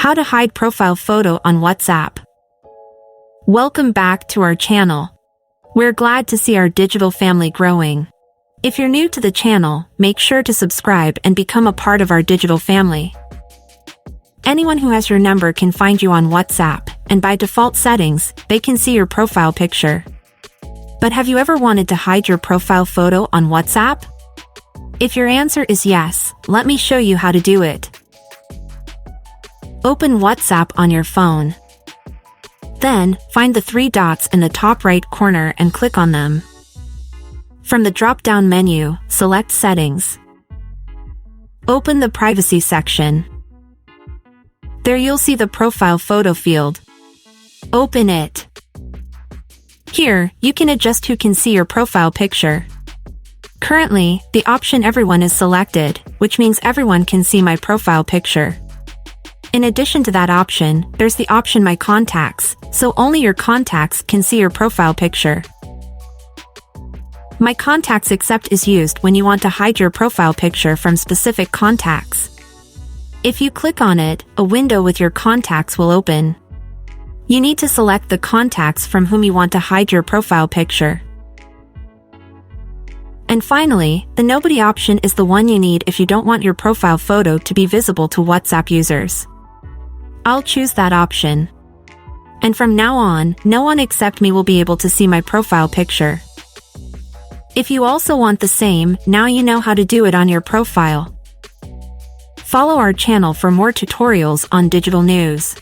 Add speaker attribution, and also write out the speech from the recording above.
Speaker 1: How to hide profile photo on WhatsApp. Welcome back to our channel. We're glad to see our digital family growing. If you're new to the channel, make sure to subscribe and become a part of our digital family. Anyone who has your number can find you on WhatsApp, and by default settings, they can see your profile picture. But have you ever wanted to hide your profile photo on WhatsApp? If your answer is yes, let me show you how to do it. Open WhatsApp on your phone. Then, find the three dots in the top right corner and click on them. From the drop-down menu, select Settings. Open the Privacy section. There you'll see the Profile Photo field. Open it. Here, you can adjust who can see your profile picture. Currently, the option Everyone is selected, which means everyone can see my profile picture. In addition to that option, there's the option My Contacts, so only your contacts can see your profile picture. My Contacts Accept is used when you want to hide your profile picture from specific contacts. If you click on it, a window with your contacts will open. You need to select the contacts from whom you want to hide your profile picture. And finally, the Nobody option is the one you need if you don't want your profile photo to be visible to WhatsApp users. I'll choose that option. And from now on, no one except me will be able to see my profile picture. If you also want the same, now you know how to do it on your profile. Follow our channel for more tutorials on digital news.